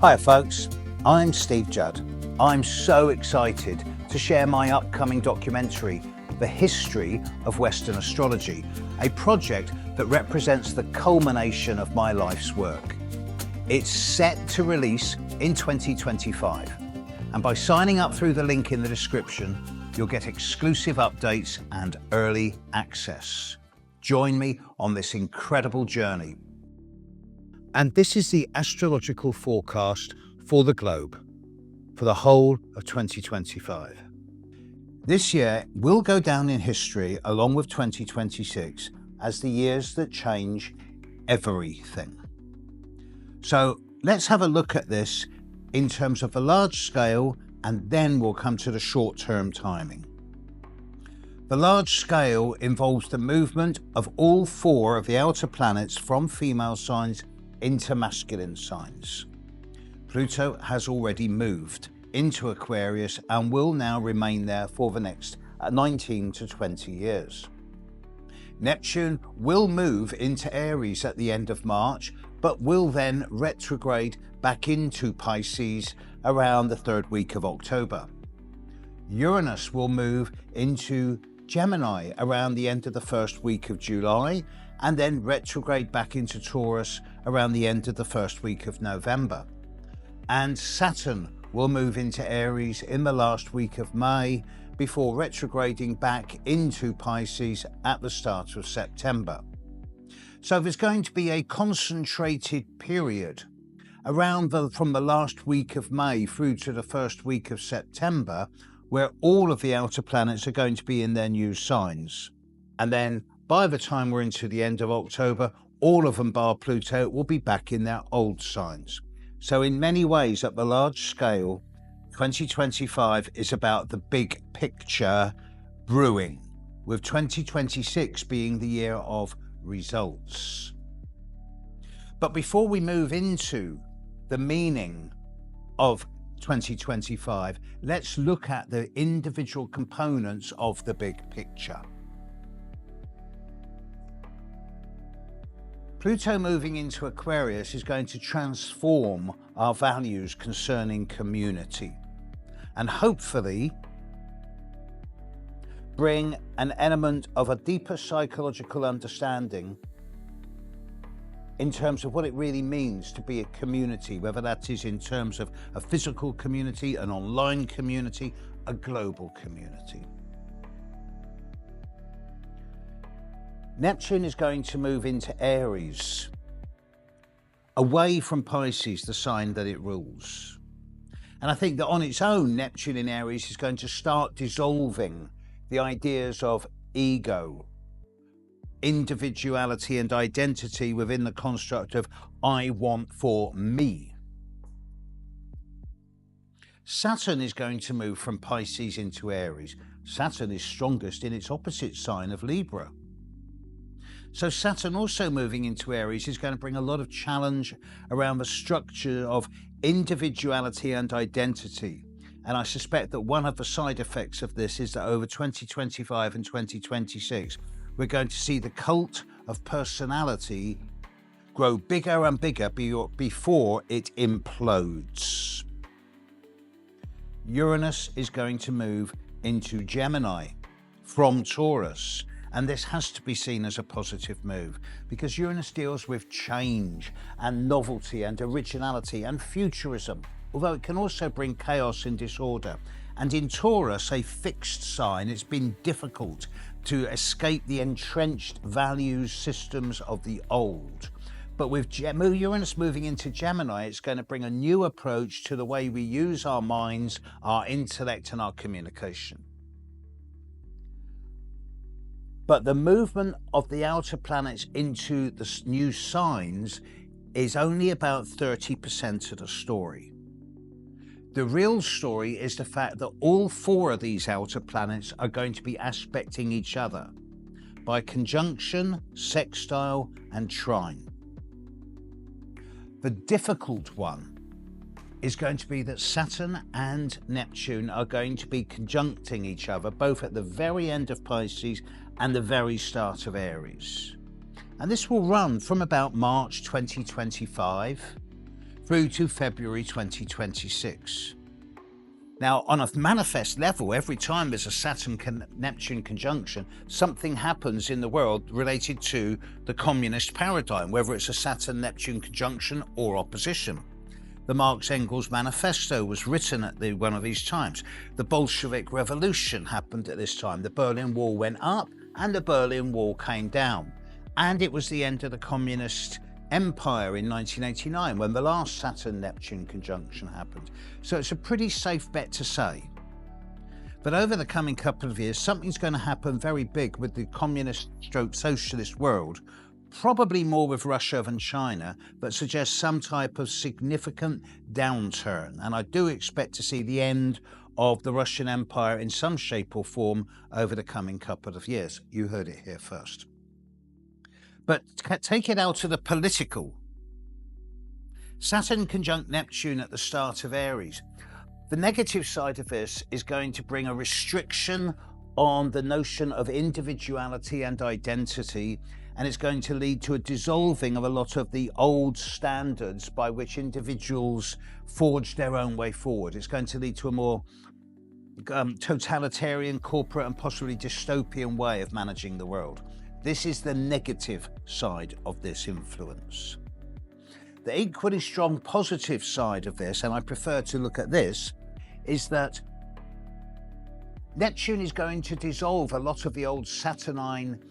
Hi folks, I'm Steve Judd. I'm so excited to share my upcoming documentary, The History of Western Astrology, a project that represents the culmination of my life's work. It's set to release in 2025, and by signing up through the link in the description, you'll get exclusive updates and early access. Join me on this incredible journey. And this is the astrological forecast for the globe for the whole of 2025. This year will go down in history along with 2026 as the years that change everything. So let's have a look at this in terms of the large scale, and then we'll come to the short-term timing. The large scale involves the movement of all four of the outer planets from female signs into masculine signs. Pluto has already moved into Aquarius and will now remain there for the next 19 to 20 years. Neptune will move into Aries at the end of March, but will then retrograde back into Pisces around the third week of October. Uranus will move into Gemini around the end of the first week of July, and then retrograde back into Taurus around the end of the first week of November. And Saturn will move into Aries in the last week of May before retrograding back into Pisces at the start of September. So there's going to be a concentrated period from the last week of May through to the first week of September, where all of the outer planets are going to be in their new signs. And then by the time we're into the end of October, all of them bar Pluto will be back in their old signs. So in many ways, at the large scale, 2025 is about the big picture brewing, with 2026 being the year of results. But before we move into the meaning of 2025, let's look at the individual components of the big picture. Pluto moving into Aquarius is going to transform our values concerning community and hopefully bring an element of a deeper psychological understanding in terms of what it really means to be a community, whether that is in terms of a physical community, an online community, a global community. Neptune is going to move into Aries, away from Pisces, the sign that it rules. And I think that on its own, Neptune in Aries is going to start dissolving the ideas of ego, individuality and identity within the construct of I want for me. Saturn is going to move from Pisces into Aries. Saturn is strongest in its opposite sign of Libra. So Saturn also moving into Aries is going to bring a lot of challenge around the structure of individuality and identity. And I suspect that one of the side effects of this is that over 2025 and 2026, we're going to see the cult of personality grow bigger and bigger before it implodes. Uranus is going to move into Gemini from Taurus. And this has to be seen as a positive move because Uranus deals with change and novelty and originality and futurism, although it can also bring chaos and disorder. And in Taurus, a fixed sign, it's been difficult to escape the entrenched values systems of the old. But with Uranus moving into Gemini, it's going to bring a new approach to the way we use our minds, our intellect, and our communication. But the movement of the outer planets into the new signs is only about 30% of the story. The real story is the fact that all four of these outer planets are going to be aspecting each other by conjunction, sextile, and trine. The difficult one is going to be that Saturn and Neptune are going to be conjuncting each other both at the very end of Pisces and the very start of Aries. And this will run from about March 2025 through to February 2026. Now, on a manifest level, every time there's a Saturn-Neptune conjunction, something happens in the world related to the communist paradigm, whether it's a Saturn-Neptune conjunction or opposition. The Marx Engels Manifesto was written at one of these times. The Bolshevik Revolution happened at this time. The Berlin Wall went up and the Berlin Wall came down. And it was the end of the communist empire in 1989 when the last Saturn-Neptune conjunction happened. So it's a pretty safe bet to say that over the coming couple of years, something's going to happen very big with the communist/socialist world, probably more with Russia than China, that suggests some type of significant downturn. And I do expect to see the end of the Russian Empire in some shape or form over the coming couple of years. You heard it here first. But take it out to the political. Saturn conjunct Neptune at the start of Aries. The negative side of this is going to bring a restriction on the notion of individuality and identity, and it's going to lead to a dissolving of a lot of the old standards by which individuals forge their own way forward. It's going to lead to a more totalitarian, corporate, and possibly dystopian way of managing the world. This is the negative side of this influence. The equally strong positive side of this, and I prefer to look at this, is that Neptune is going to dissolve a lot of the old Saturnine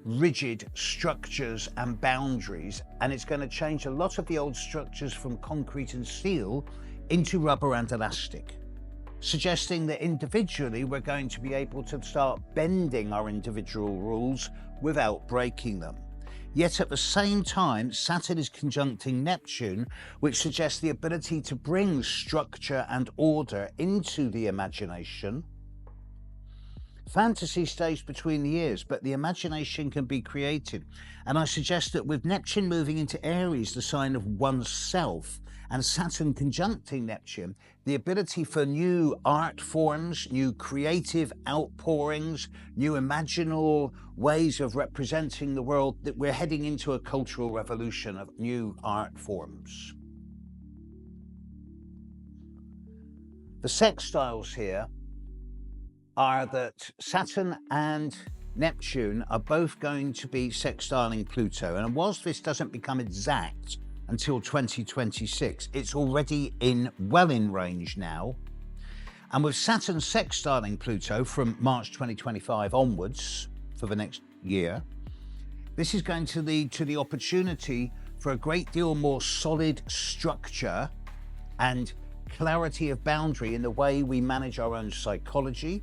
rigid structures and boundaries, and it's going to change a lot of the old structures from concrete and steel into rubber and elastic, suggesting that individually we're going to be able to start bending our individual rules without breaking them. Yet at the same time, Saturn is conjuncting Neptune, which suggests the ability to bring structure and order into the imagination. Fantasy stays between the ears, but the imagination can be created. And I suggest that with Neptune moving into Aries, the sign of oneself, and Saturn conjuncting Neptune, the ability for new art forms, new creative outpourings, new imaginal ways of representing the world, that we're heading into a cultural revolution of new art forms. The sextiles here are that Saturn and Neptune are both going to be sextiling Pluto. And whilst this doesn't become exact until 2026, it's already well in range now. And with Saturn sextiling Pluto from March 2025 onwards for the next year, this is going to lead to the opportunity for a great deal more solid structure and clarity of boundary in the way we manage our own psychology.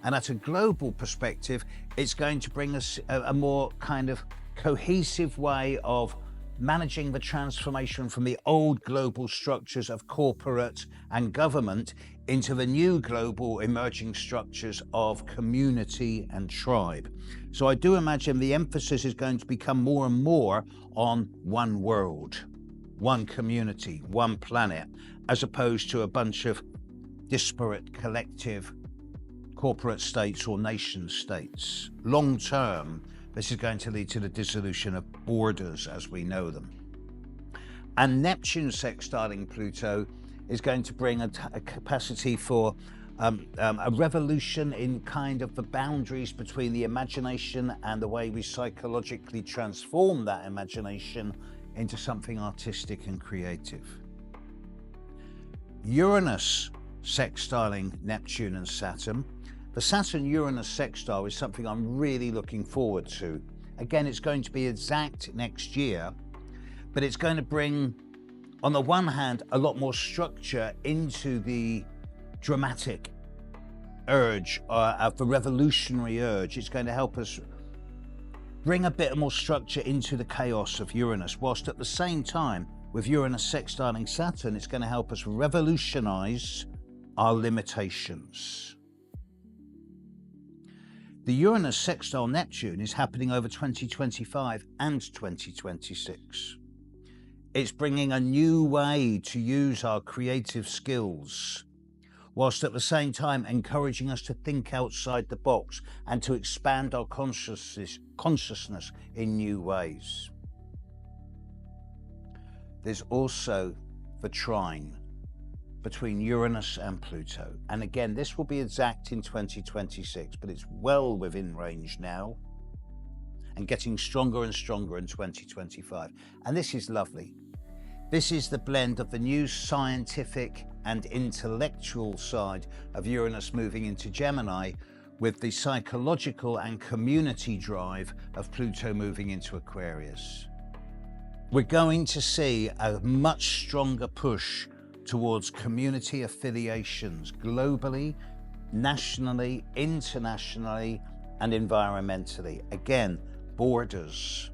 And at a global perspective, it's going to bring us a more kind of cohesive way of managing the transformation from the old global structures of corporate and government into the new global emerging structures of community and tribe. So I do imagine the emphasis is going to become more and more on one world, one community, one planet, as opposed to a bunch of disparate collective corporate states or nation states. Long term, this is going to lead to the dissolution of borders as we know them. And Neptune sextiling Pluto is going to bring a capacity for a revolution in kind of the boundaries between the imagination and the way we psychologically transform that imagination into something artistic and creative. Uranus sextiling Neptune and Saturn. The Saturn-Uranus sextile is something I'm really looking forward to. Again, it's going to be exact next year, but it's going to bring, on the one hand, a lot more structure into the dramatic urge, of the revolutionary urge. It's going to help us bring a bit more structure into the chaos of Uranus, whilst at the same time, with Uranus sextiling Saturn, it's going to help us revolutionize our limitations. The Uranus sextile Neptune is happening over 2025 and 2026. It's bringing a new way to use our creative skills, whilst at the same time encouraging us to think outside the box and to expand our consciousness in new ways. There's also the trine between Uranus and Pluto. And again, this will be exact in 2026, but it's well within range now and getting stronger and stronger in 2025. And this is lovely. This is the blend of the new scientific and intellectual side of Uranus moving into Gemini with the psychological and community drive of Pluto moving into Aquarius. We're going to see a much stronger push towards community affiliations globally, nationally, internationally, and environmentally. Again, borders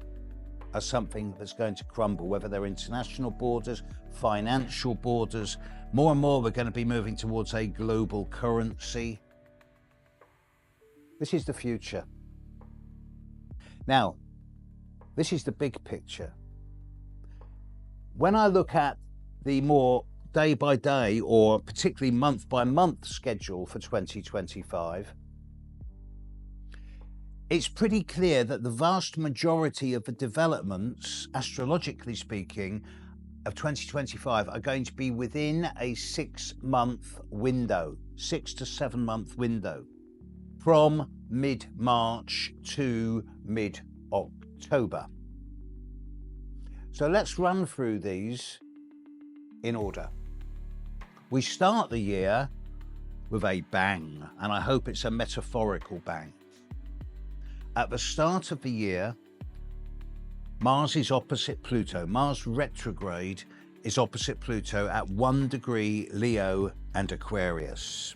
are something that's going to crumble, whether they're international borders, financial borders. More and more, we're going to be moving towards a global currency. This is the future. Now, this is the big picture. When I look at the more day by day or particularly month by month schedule for 2025, it's pretty clear that the vast majority of the developments, astrologically speaking, of 2025 are going to be within a 6-month window, 6 to 7 month window, from mid-March to mid-October. So let's run through these in order. We start the year with a bang, and I hope it's a metaphorical bang. At the start of the year, Mars is opposite Pluto. Mars retrograde is opposite Pluto at 1 degree Leo and Aquarius.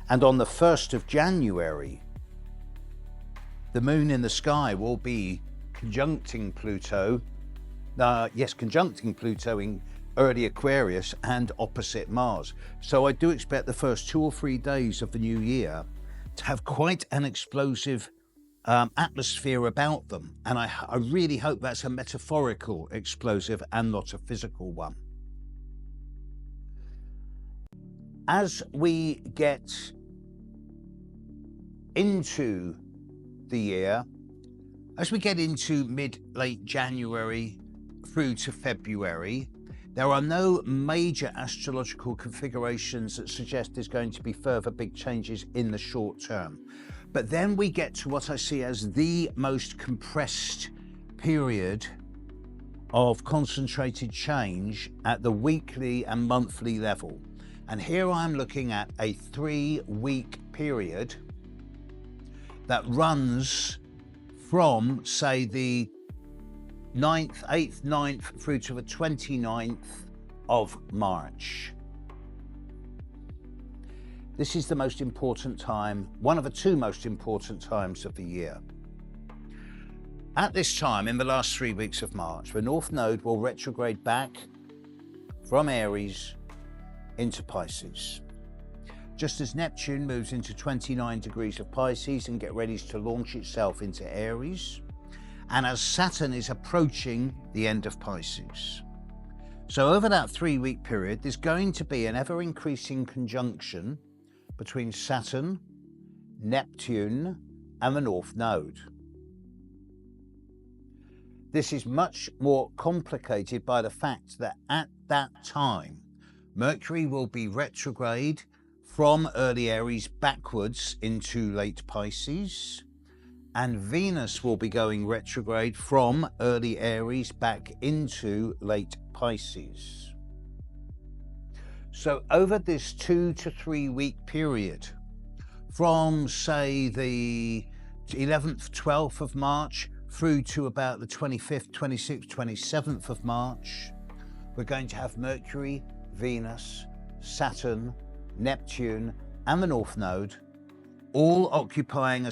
And on the 1st of January, the moon in the sky will be conjuncting Pluto, conjuncting Pluto in early Aquarius and opposite Mars. So I do expect the first 2 or 3 days of the new year to have quite an explosive atmosphere about them. And I really hope that's a metaphorical explosive and not a physical one. As we get into the year, as we get into mid-late January through to February, there are no major astrological configurations that suggest there's going to be further big changes in the short term. But then we get to what I see as the most compressed period of concentrated change at the weekly and monthly level. And here I'm looking at a 3-week period that runs from, say, the 8th, 9th through to the 29th of March. This is the most important time, one of the 2 most important times of the year. At this time, in the last 3 weeks of March, the North Node will retrograde back from Aries into Pisces. Just as Neptune moves into 29 degrees of Pisces and get ready to launch itself into Aries, and as Saturn is approaching the end of Pisces. So over that 3-week period, there's going to be an ever-increasing conjunction between Saturn, Neptune, and the North Node. This is much more complicated by the fact that at that time, Mercury will be retrograde from early Aries backwards into late Pisces, and Venus will be going retrograde from early Aries back into late Pisces. So over this 2 to 3 week period, from say the 11th, 12th of March through to about the 25th, 26th, 27th of March, we're going to have Mercury, Venus, Saturn, Neptune, and the North Node all occupying a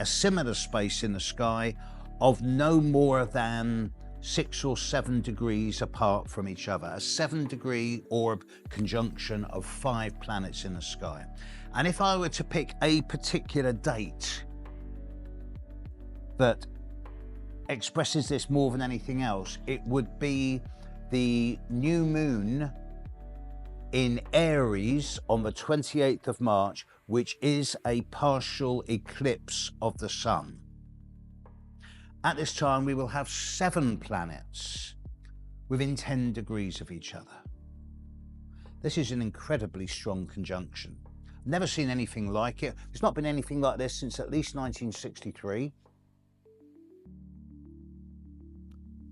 similar space in the sky of no more than 6 or 7 degrees apart from each other, a 7-degree orb conjunction of 5 planets in the sky. And if I were to pick a particular date that expresses this more than anything else, it would be the new moon in Aries on the 28th of March, which is a partial eclipse of the sun. At this time, we will have 7 planets within 10 degrees of each other. This is an incredibly strong conjunction. Never seen anything like it. There's not been anything like this since at least 1963.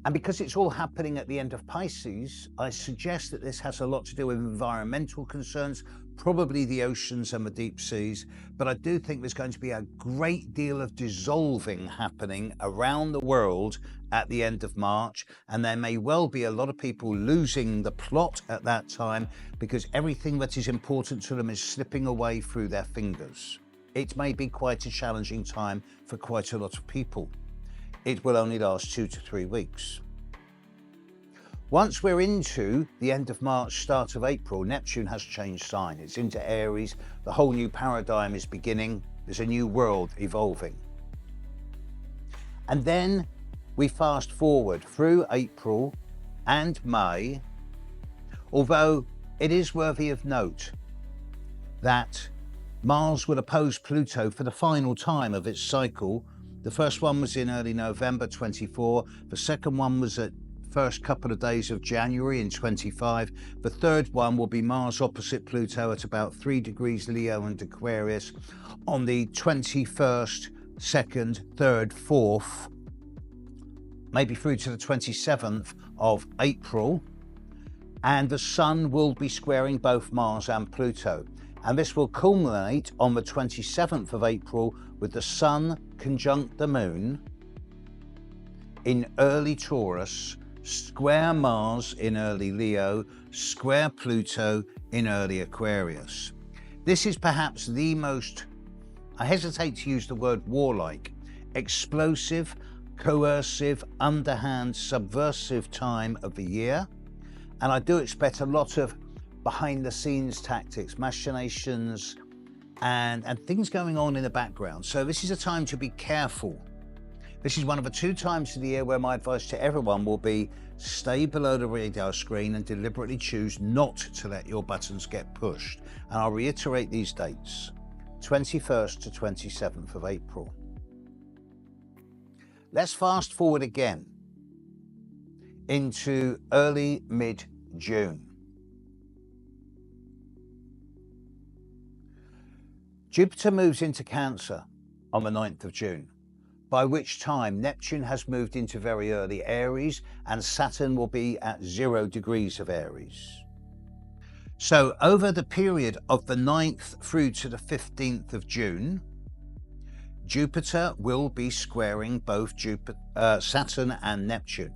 And because it's all happening at the end of Pisces, I suggest that this has a lot to do with environmental concerns, probably the oceans and the deep seas. But I do think there's going to be a great deal of dissolving happening around the world at the end of March. And there may well be a lot of people losing the plot at that time because everything that is important to them is slipping away through their fingers. It may be quite a challenging time for quite a lot of people. It will only last 2 to 3 weeks. Once we're into the end of March, start of April, Neptune has changed sign. It's into Aries. The whole new paradigm is beginning. There's a new world evolving. And then we fast forward through April and May, although it is worthy of note that Mars will oppose Pluto for the final time of its cycle. The first one was in early November 24. The second one was at first couple of days of January in 25. The third one will be Mars opposite Pluto at about 3 degrees Leo and Aquarius on the 21st, 2nd, 3rd, 4th, maybe through to the 27th of April. And the Sun will be squaring both Mars and Pluto. And this will culminate on the 27th of April with the Sun conjunct the Moon in early Taurus, square Mars in early Leo, square Pluto in early Aquarius. This is perhaps the most, I hesitate to use the word warlike, explosive, coercive, underhand, subversive time of the year. And I do expect a lot of behind the scenes tactics, machinations, and things going on in the background. So this is a time to be careful. This is one of the 2 times of the year where my advice to everyone will be stay below the radar screen and deliberately choose not to let your buttons get pushed. And I'll reiterate these dates, 21st to 27th of April. Let's fast forward again into early mid-June. Jupiter moves into Cancer on the 9th of June, by which time Neptune has moved into very early Aries and Saturn will be at 0 degrees of Aries. So over the period of the 9th through to the 15th of June, Jupiter will be squaring both Saturn and Neptune.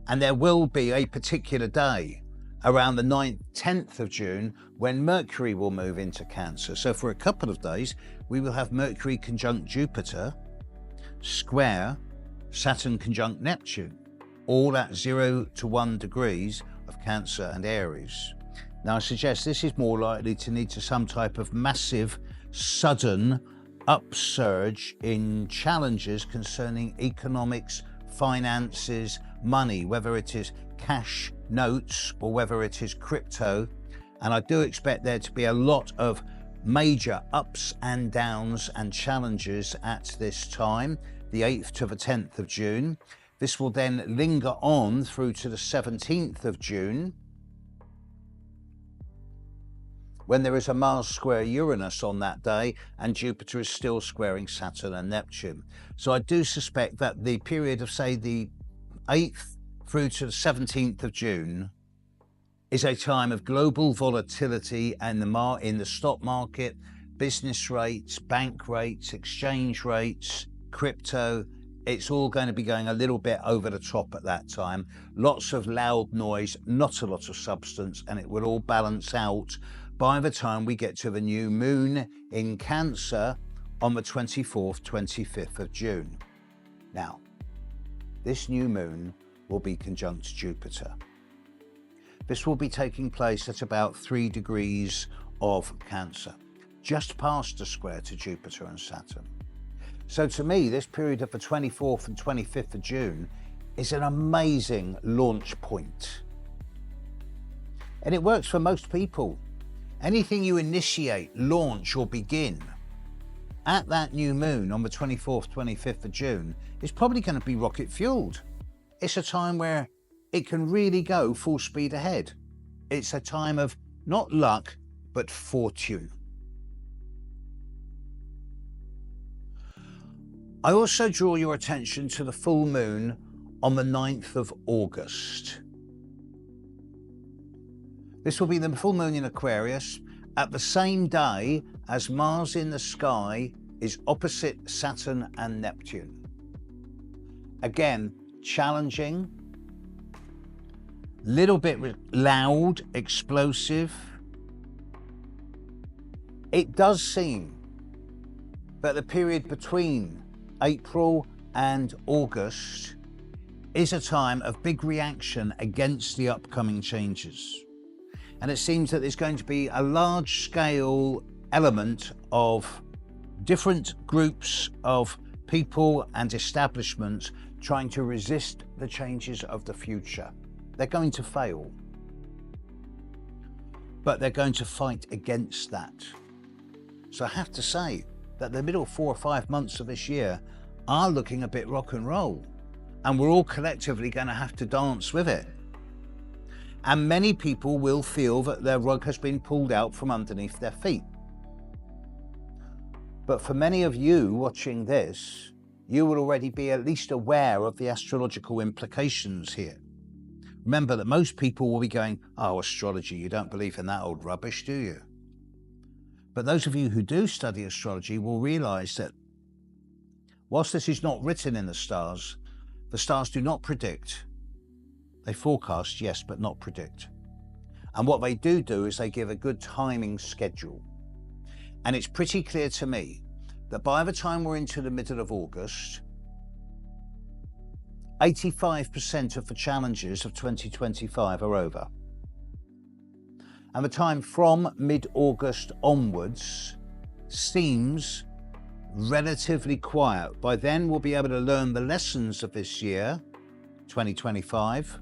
And there will be a particular day around the 9th, 10th of June when Mercury will move into Cancer. So for a couple of days, we will have Mercury conjunct Jupiter, square Saturn conjunct Neptune, all at 0 to 1 degrees of Cancer and Aries. Now I suggest this is more likely to lead to some type of massive, sudden upsurge in challenges concerning economics, finances, money, whether it is cash notes or whether it is crypto. And I do expect there to be a lot of major ups and downs and challenges at this time, the 8th to the 10th of June. This will then linger on through to the 17th of June, when there is a Mars square Uranus on that day and Jupiter is still squaring Saturn and Neptune. So I do suspect that the period of, say, the 8th through to the 17th of June is a time of global volatility and in the stock market, business rates, bank rates, exchange rates, crypto. It's all going to be going a little bit over the top at that time. Lots of loud noise, not a lot of substance, and it will all balance out by the time we get to the new moon in Cancer on the 24th, 25th of June. Now, this new moon will be conjunct Jupiter. This will be taking place at about 3 degrees of Cancer, just past the square to Jupiter and Saturn. So to me, this period of the 24th and 25th of June is an amazing launch point. And it works for most people. Anything you initiate, launch or begin at that new moon on the 24th, 25th of June is probably going to be rocket fueled. It's a time where it can really go full speed ahead. It's a time of not luck, but fortune. I also draw your attention to the full moon on the 9th of August. This will be the full moon in Aquarius at the same day as Mars in the sky is opposite Saturn and Neptune. Again, challenging, little bit loud, explosive. It does seem that the period between April and August is a time of big reaction against the upcoming changes. And it seems that there's going to be a large scale element of different groups of people and establishments trying to resist the changes of the future. They're going to fail, but they're going to fight against that. So I have to say that the middle 4 or 5 months of this year are looking a bit rock and roll, and we're all collectively going to have to dance with it. And many people will feel that their rug has been pulled out from underneath their feet. But for many of you watching this, you will already be at least aware of the astrological implications here. Remember that most people will be going, "Oh, astrology, you don't believe in that old rubbish, do you?" But those of you who do study astrology will realize that whilst this is not written in the stars do not predict. They forecast, yes, but not predict. And what they do is they give a good timing schedule. And it's pretty clear to me that by the time we're into the middle of August, 85% of the challenges of 2025 are over. And the time from mid-August onwards seems relatively quiet. By then we'll be able to learn the lessons of this year, 2025,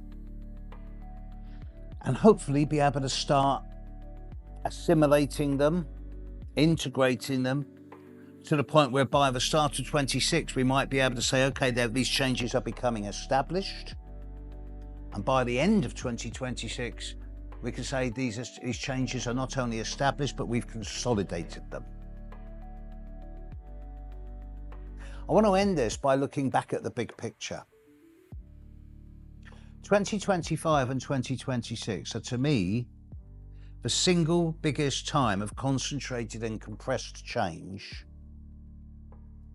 and hopefully be able to start assimilating them, integrating them, to the point where by the start of 26 we might be able to say, okay, these changes are becoming established, and by the end of 2026 we can say these changes are not only established, but we've consolidated them. I want to end this by looking back at the big picture. 2025 and 2026 are, to me, the single biggest time of concentrated and compressed change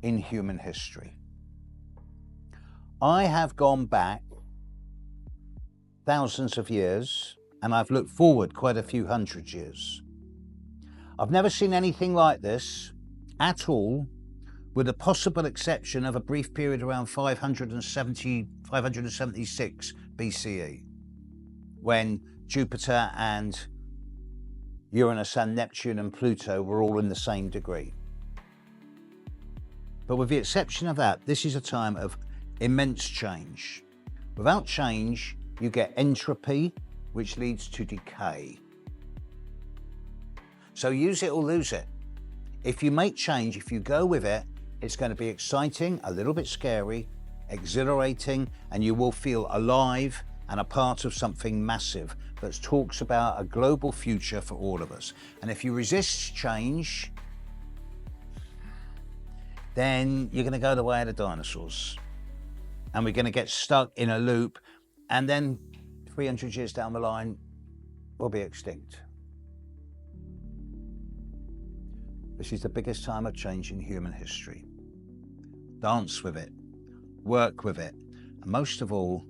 in human history. I have gone back thousands of years, and I've looked forward quite a few hundred years. I've never seen anything like this at all, with the possible exception of a brief period around 576 BCE, when Jupiter and Uranus and Neptune and Pluto were all in the same degree. But with the exception of that, this is a time of immense change. Without change, you get entropy, which leads to decay. So use it or lose it. If you make change, if you go with it, it's going to be exciting, a little bit scary, exhilarating, and you will feel alive and a part of something massive that talks about a global future for all of us. And if you resist change, then you're going to go the way of the dinosaurs. And we're going to get stuck in a loop, and then 300 years down the line, we'll be extinct. This is the biggest time of change in human history. Dance with it, work with it, and most of all,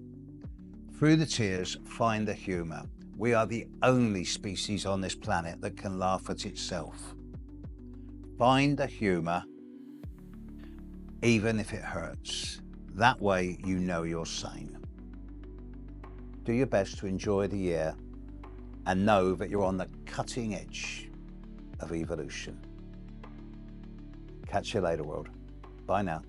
through the tears, find the humour. We are the only species on this planet that can laugh at itself. Find the humour, even if it hurts. That way you know you're sane. Do your best to enjoy the year and know that you're on the cutting edge of evolution. Catch you later, world. Bye now.